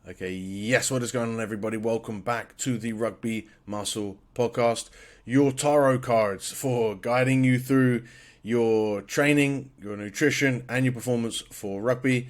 Okay, yes, what is going on, everybody? Welcome back to the Rugby Muscle Podcast, your tarot cards for guiding you through your training, your nutrition, and your performance for rugby.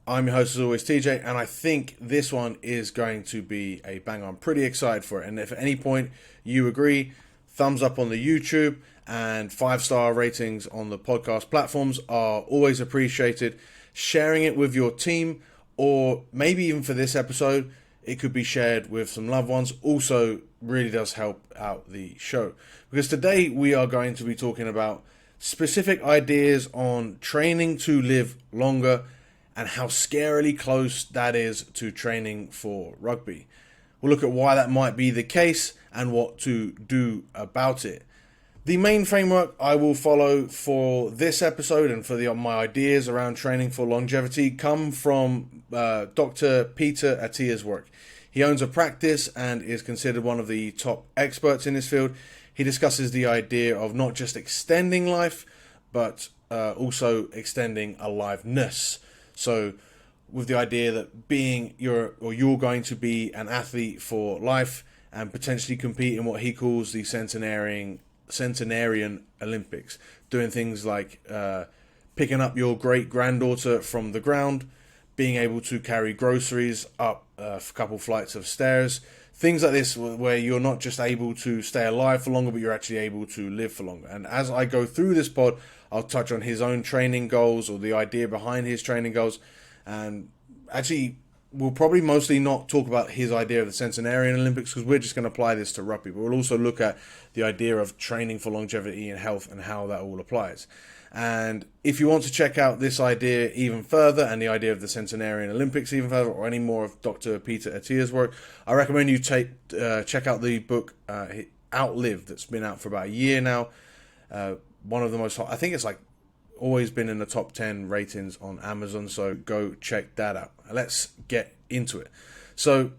I'm your host, as always, TJ, and I think this one is going to be a banger. I'm pretty excited for it, and if at any point you agree, thumbs up on the YouTube and 5-star ratings on the podcast platforms are always appreciated. Sharing it with your team, or maybe even for this episode, it could be shared with some loved ones. Also, really does help out the show. Because today we are going to be talking about specific ideas on training to live longer and how scarily close that is to training for rugby. We'll look at why that might be the case and what to do about it. The main framework I will follow for this episode and for my ideas around training for longevity come from Dr. Peter Attia's work. He owns a practice and is considered one of the top experts in this field. He discusses the idea of not just extending life, but also extending aliveness. So with the idea that you're going to be an athlete for life and potentially compete in what he calls the centenarian Olympics, doing things like picking up your great-granddaughter from the ground, being able to carry groceries up a couple flights of stairs, things like this where you're not just able to stay alive for longer, but you're actually able to live for longer. And as I go through this pod, I'll touch on his own training goals or the idea behind his training goals, and actually we'll probably mostly not talk about his idea of the centenarian Olympics because we're just going to apply this to rugby, but we'll also look at the idea of training for longevity and health and how that all applies. And if you want to check out this idea even further and the idea of the centenarian Olympics even further, or any more of Dr. Peter Attia's work, I recommend you check out the book Outlive that's been out for about a year now. One of the most, I think it's like always been in the top 10 ratings on Amazon, so go check that out. Let's get into it. So,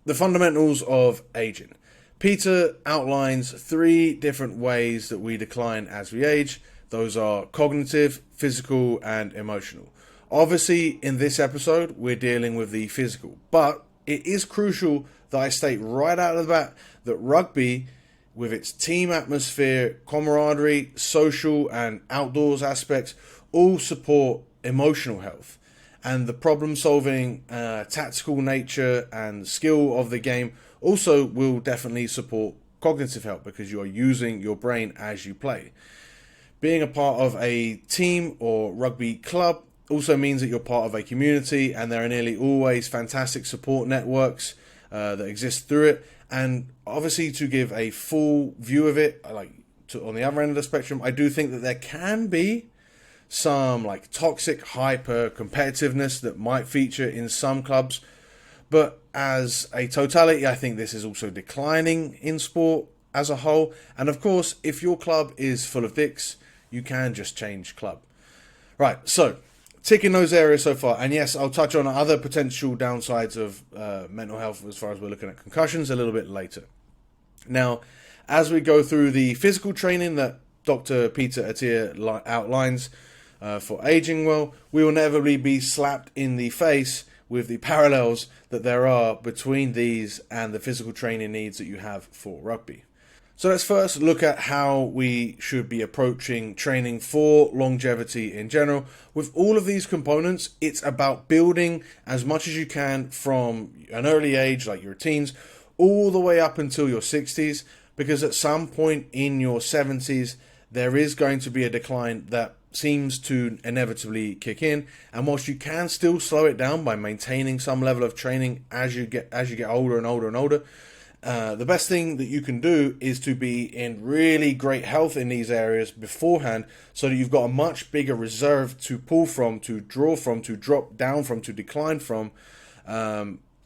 the fundamentals of aging. Peter outlines 3 different ways that we decline as we age. Those are cognitive, physical, and emotional. Obviously, in this episode, we're dealing with the physical, but it is crucial that I state right out of the bat that rugby, with its team atmosphere, camaraderie, social and outdoors aspects, all support emotional health. And the problem-solving, tactical nature and skill of the game also will definitely support cognitive health because you are using your brain as you play. Being a part of a team or rugby club also means that you're part of a community, and there are nearly always fantastic support networks that exist through it. And obviously, to give a full view of it, on the other end of the spectrum, I do think that there can be some toxic hyper competitiveness that might feature in some clubs, but as a totality, I think this is also declining in sport as a whole. And of course, if your club is full of dicks, you can just change club. Right, so ticking those areas so far, and yes, I'll touch on other potential downsides of mental health as far as we're looking at concussions a little bit later. Now, as we go through the physical training that Dr. Peter Attia outlines for aging well, we will inevitably be slapped in the face with the parallels that there are between these and the physical training needs that you have for rugby. So let's first look at how we should be approaching training for longevity in general. With all of these components, it's about building as much as you can from an early age, like your teens, all the way up until your 60s, because at some point in your 70s, there is going to be a decline that seems to inevitably kick in. And whilst you can still slow it down by maintaining some level of training as you get older and older and older, the best thing that you can do is to be in really great health in these areas beforehand, so that you've got a much bigger reserve to pull from, to draw from, to drop down from, to decline from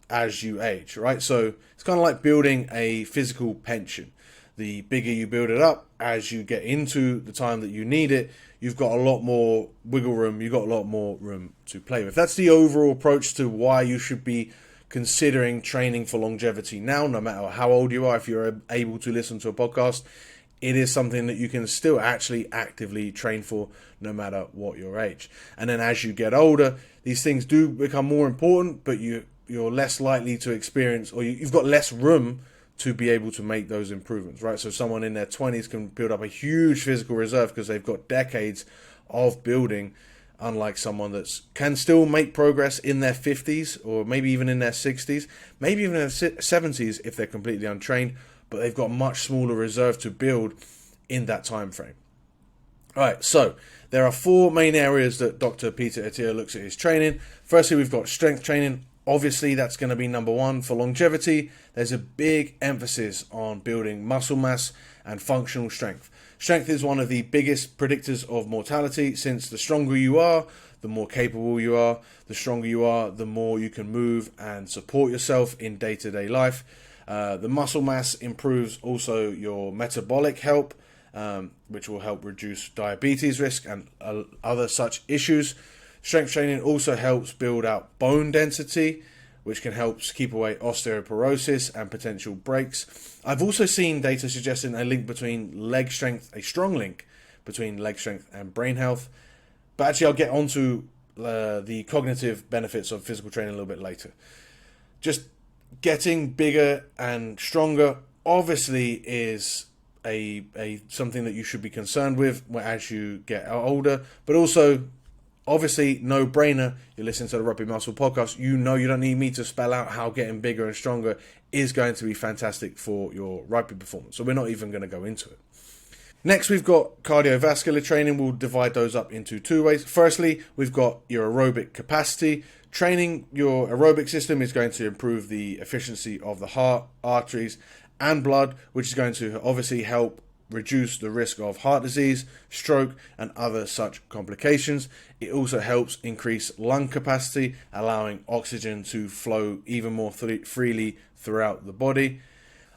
as you age, right? So it's kind of like building a physical pension. The bigger you build it up, as you get into the time that you need it, you've got a lot more wiggle room, you've got a lot more room to play with. That's the overall approach to why you should be considering training for longevity now, no matter how old you are. If you're able to listen to a podcast, it is something that you can still actually actively train for no matter what your age. And then as you get older, these things do become more important, but you you're less likely to experience, or you've got less room to be able to make those improvements, right? So someone in their 20s can build up a huge physical reserve because they've got decades of building, unlike someone that can still make progress in their 50s or maybe even in their 60s, maybe even in their 70s if they're completely untrained, but they've got a much smaller reserve to build in that time frame. All right, so there are 4 main areas that Dr. Peter Attia looks at his training. Firstly, we've got strength training. Obviously, that's going to be number 1 for longevity. There's a big emphasis on building muscle mass and functional strength. Strength is one of the biggest predictors of mortality, since the stronger you are, the more capable you are. The stronger you are, the more you can move and support yourself in day-to-day life. The muscle mass improves also your metabolic health, which will help reduce diabetes risk and other such issues. Strength training also helps build out bone density, which can help keep away osteoporosis and potential breaks. I've also seen data suggesting a link between leg strength, a strong link between leg strength and brain health. But actually, I'll get onto the cognitive benefits of physical training a little bit later. Just getting bigger and stronger obviously is a something that you should be concerned with as you get older, but also obviously no-brainer. You listen to the Rugby Muscle Podcast, you know you don't need me to spell out how getting bigger and stronger is going to be fantastic for your rugby performance, so we're not even going to go into it. Next, we've got cardiovascular training. We'll divide those up into 2 ways. Firstly, we've got your aerobic capacity. Training your aerobic system is going to improve the efficiency of the heart, arteries, and blood, which is going to obviously help reduce the risk of heart disease, stroke, and other such complications. It also helps increase lung capacity, allowing oxygen to flow even more freely throughout the body.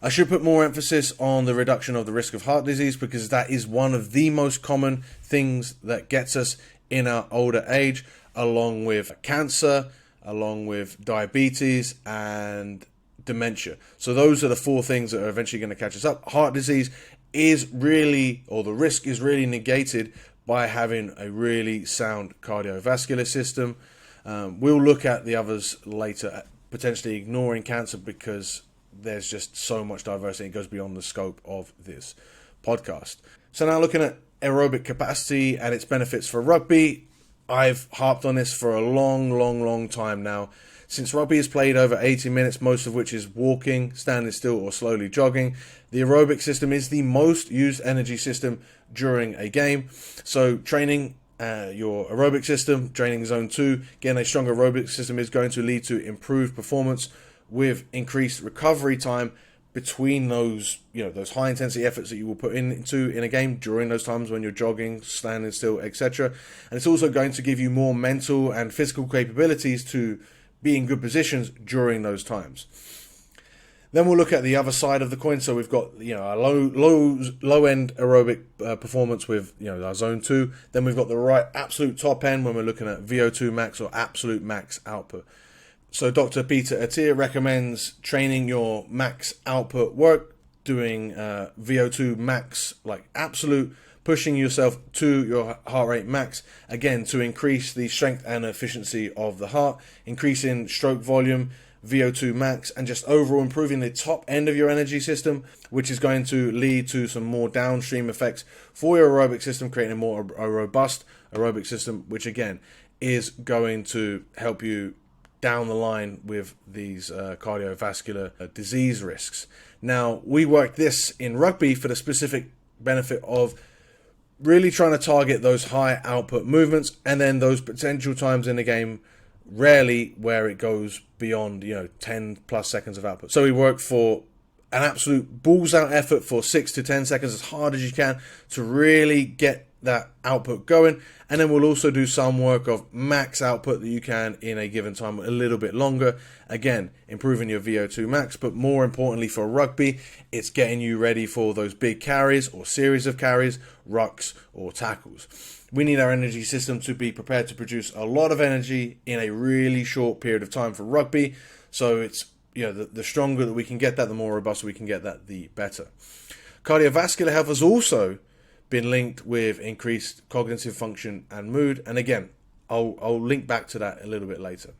I should put more emphasis on the reduction of the risk of heart disease, because that is one of the most common things that gets us in our older age, along with cancer, along with diabetes and dementia. So those are the 4 things that are eventually going to catch us up. Heart disease is really, or the risk is really negated by having a really sound cardiovascular system. We'll look at the others later, potentially ignoring cancer, because there's just so much diversity. It goes beyond the scope of this podcast. So now looking at aerobic capacity and its benefits for rugby. I've harped on this for a long time now. Since rugby is played over 80 minutes, most of which is walking, standing still, or slowly jogging, the aerobic system is the most used energy system during a game. So training your aerobic system, training zone 2, getting a stronger aerobic system is going to lead to improved performance with increased recovery time between those high intensity efforts that you will put into in a game during those times when you're jogging, standing still, etc. And it's also going to give you more mental and physical capabilities to be in good positions during those times. Then we'll look at the other side of the coin. So we've got a low end aerobic performance with our zone 2. Then we've got the right absolute top end when we're looking at VO2 max or absolute max output. So Dr. Peter Attia recommends training your max output work, doing VO2 max, like absolute, pushing yourself to your heart rate max, again, to increase the strength and efficiency of the heart, increasing stroke volume, VO2 max, and just overall improving the top end of your energy system, which is going to lead to some more downstream effects for your aerobic system, creating a robust aerobic system, which again is going to help you down the line with these cardiovascular disease risks. Now, we work this in rugby for the specific benefit of really trying to target those high output movements, and then those potential times in the game, rarely where it goes beyond 10 plus seconds of output. So we work for an absolute balls out effort for 6 to 10 seconds, as hard as you can, to really get that output going. And then we'll also do some work of max output that you can in a given time, a little bit longer, again improving your VO2 max. But more importantly for rugby, it's getting you ready for those big carries or series of carries, rucks or tackles. We need our energy system to be prepared to produce a lot of energy in a really short period of time for rugby. So it's the stronger that we can get that, the more robust we can get that, the better. Cardiovascular health has also been linked with increased cognitive function and mood, and again I'll link back to that a little bit later.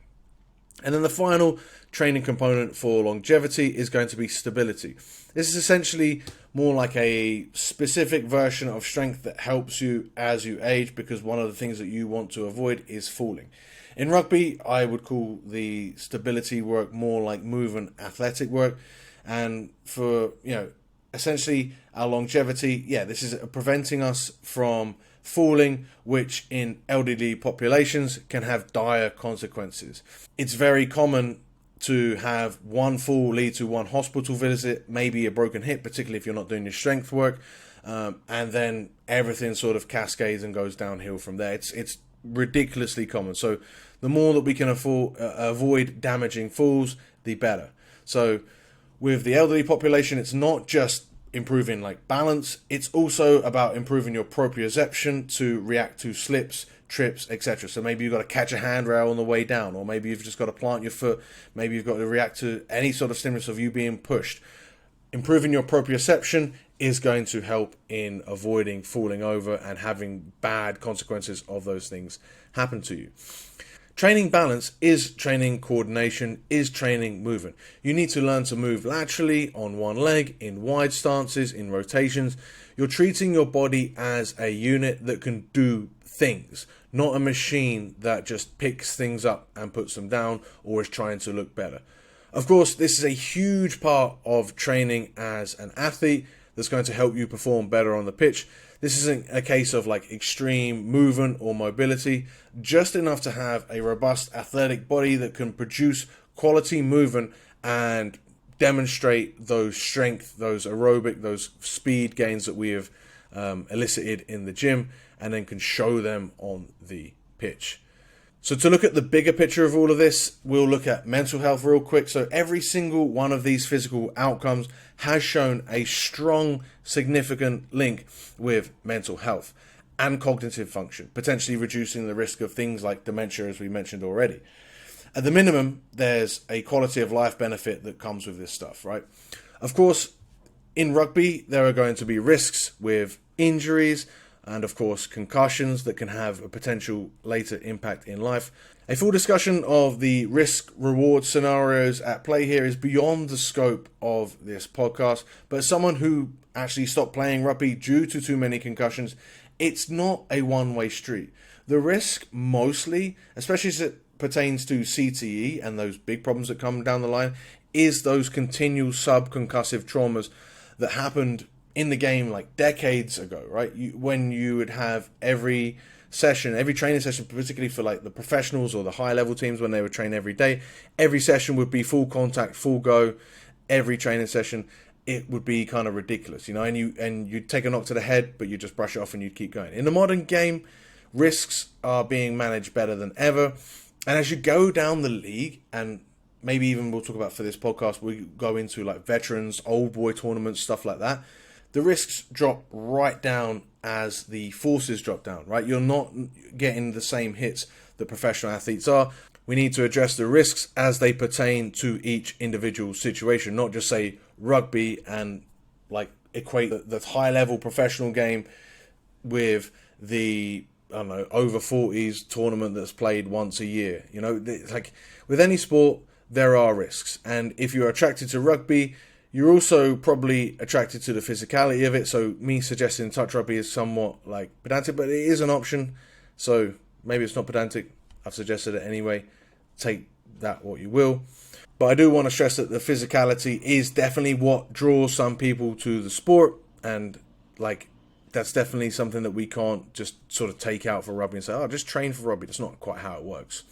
And then the final training component for longevity is going to be stability. This is essentially more like a specific version of strength that helps you as you age, because one of the things that you want to avoid is falling. In rugby, I would call the stability work more like movement athletic work. And for, essentially our longevity, this is preventing us from falling, which in elderly populations can have dire consequences. It's very common to have one fall lead to one hospital visit, maybe a broken hip, particularly if you're not doing your strength work, and then everything sort of cascades and goes downhill from there. It's ridiculously common. So the more that we can avoid damaging falls, the better. So with the elderly population, it's not just improving like balance, it's also about improving your proprioception to react to slips, trips, etc. So maybe you've got to catch a handrail on the way down, or maybe you've just got to plant your foot, maybe you've got to react to any sort of stimulus of you being pushed. Improving your proprioception is going to help in avoiding falling over and having bad consequences of those things happen to you. Training balance is training coordination, is training movement. You need to learn to move laterally on one leg, in wide stances, in rotations. You're treating your body as a unit that can do things, not a machine that just picks things up and puts them down or is trying to look better. Of course, this is a huge part of training as an athlete that's going to help you perform better on the pitch. This isn't a case of like extreme movement or mobility, just enough to have a robust athletic body that can produce quality movement and demonstrate those strength, those aerobic, those speed gains that we have elicited in the gym, and then can show them on the pitch. So to look at the bigger picture of all of this, we'll look at mental health real quick. So every single one of these physical outcomes has shown a strong, significant link with mental health and cognitive function, potentially reducing the risk of things like dementia, as we mentioned already. At the minimum, there's a quality of life benefit that comes with this stuff, right? Of course, in rugby, there are going to be risks with injuries, and of course concussions that can have a potential later impact in life. A full discussion of the risk-reward scenarios at play here is beyond the scope of this podcast, but as someone who actually stopped playing rugby due to too many concussions, it's not a one-way street. The risk mostly, especially as it pertains to CTE and those big problems that come down the line, is those continual subconcussive traumas that happened in the game like decades ago, right? When you would have every training session, particularly for like the professionals or the high level teams when they would train every day, every session would be full contact, full go. Every training session, it would be kind of ridiculous, and you'd take a knock to the head, but you just brush it off and you'd keep going. In the modern game, risks are being managed better than ever. And as you go down the league, and maybe even we'll talk about for this podcast, we go into like veterans, old boy tournaments, stuff like that. The risks drop right down as the forces drop down, right? You're not getting the same hits that professional athletes are. We need to address the risks as they pertain to each individual situation, not just say rugby and like equate the high level professional game with the over 40s tournament that's played once a year. It's like with any sport, there are risks. And if you're attracted to rugby, you're also probably attracted to the physicality of it. So me suggesting touch rugby is somewhat like pedantic, but it is an option. So maybe it's not pedantic. I've suggested it anyway. Take that what you will. But I do want to stress that the physicality is definitely what draws some people to the sport. And like that's definitely something that we can't just sort of take out for rugby and say, just train for rugby. That's not quite how it works.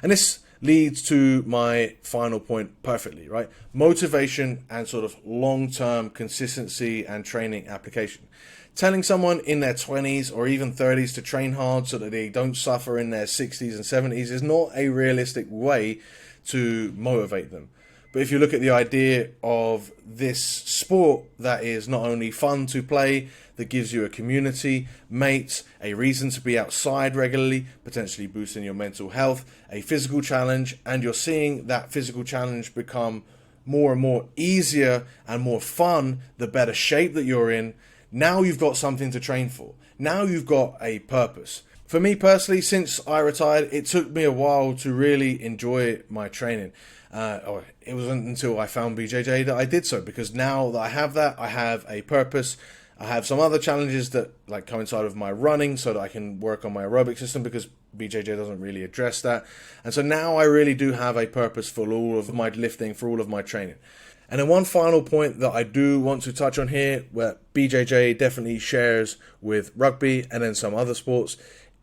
And this leads to my final point perfectly, right? Motivation and sort of long-term consistency and training application. Telling someone in their 20s or even 30s to train hard so that they don't suffer in their 60s and 70s is not a realistic way to motivate them. But if you look at the idea of this sport that is not only fun to play, that gives you a community, mates, a reason to be outside regularly, potentially boosting your mental health, a physical challenge, and you're seeing that physical challenge become more and more easier and more fun, the better shape that you're in, now you've got something to train for. Now you've got a purpose. For me personally, since I retired, it took me a while to really enjoy my training. It wasn't until I found BJJ that I did so, because now that I have a purpose. I have some other challenges that like coincide with my running, so that I can work on my aerobic system, because BJJ doesn't really address that. And so now I really do have a purpose for all of my lifting, for all of my training. And then one final point that I do want to touch on here, where BJJ definitely shares with rugby and then some other sports,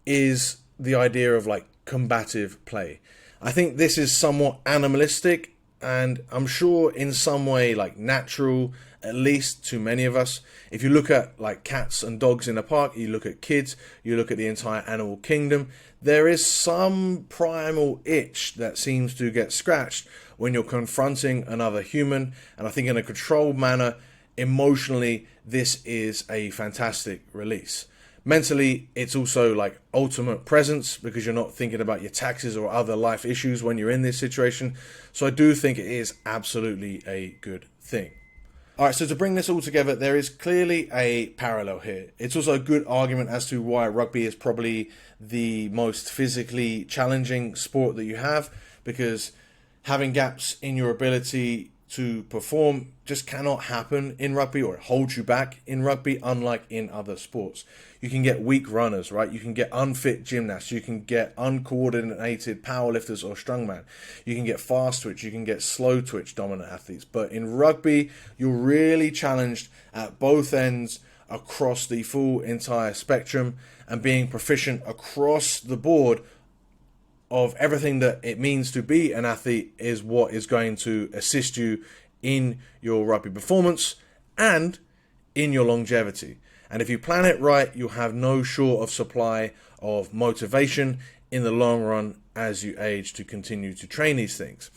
is the idea of like combative play. I think this is somewhat animalistic, and I'm sure in some way like natural, at least to many of us. If you look at like cats and dogs in a park, you look at kids, you look at the entire animal kingdom, there is some primal itch that seems to get scratched when you're confronting another human. And I think in a controlled manner, emotionally, this is a fantastic release. Mentally, it's also like ultimate presence, because you're not thinking about your taxes or other life issues when you're in this situation. So I do think it is absolutely a good thing. All right, so to bring this all together, there is clearly a parallel here. It's also a good argument as to why rugby is probably the most physically challenging sport that you have, because having gaps in your ability to perform just cannot happen in rugby, or it holds you back in rugby, unlike in other sports. You can get weak runners, right? You can get unfit gymnasts. You can get uncoordinated powerlifters or strongman. You can get fast twitch. You can get slow twitch dominant athletes. But in rugby, you're really challenged at both ends across the full entire spectrum, and being proficient across the board of everything that it means to be an athlete is what is going to assist you in your rugby performance and in your longevity. And if you plan it right, you'll have no short of supply of motivation in the long run as you age to continue to train these things.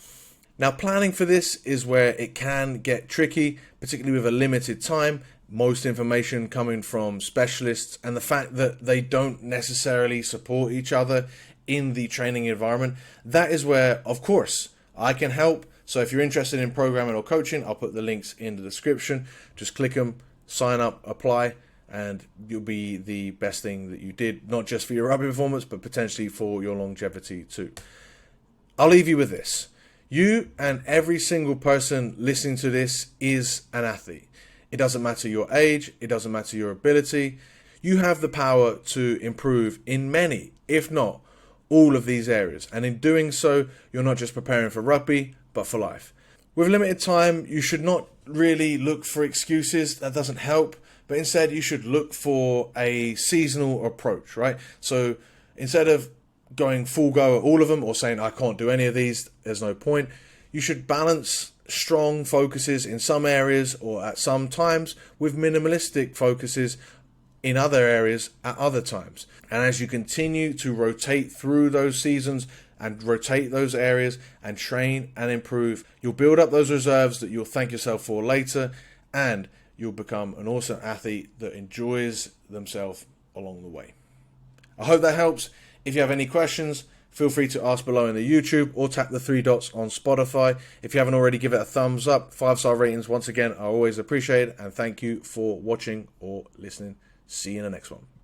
Now, planning for this is where it can get tricky, particularly with a limited time, most information coming from specialists, and the fact that they don't necessarily support each other in the training environment. That is where, of course, I can help. So if you're interested in programming or coaching, I'll put the links in the description. Just click them, sign up, apply, and you'll be the best thing that you did, not just for your rugby performance, but potentially for your longevity too. I'll leave you with this. You and every single person listening to this is an athlete. It doesn't matter your age. It doesn't matter your ability. You have the power to improve in many, if not all of these areas. And in doing so, you're not just preparing for rugby, but for life. With limited time, you should not really look for excuses. That doesn't help. But instead, you should look for a seasonal approach, right? So instead of going full go at all of them or saying, I can't do any of these, there's no point. You should balance strong focuses in some areas or at some times with minimalistic focuses in other areas at other times. And as you continue to rotate through those seasons and rotate those areas and train and improve, you'll build up those reserves that you'll thank yourself for later, and you'll become an awesome athlete that enjoys themselves along the way. I hope that helps. If you have any questions, feel free to ask below in the YouTube or tap the 3 dots on Spotify. If you haven't already, give it a thumbs up. 5-star ratings, once again, are always appreciated. And thank you for watching or listening. See you in the next one.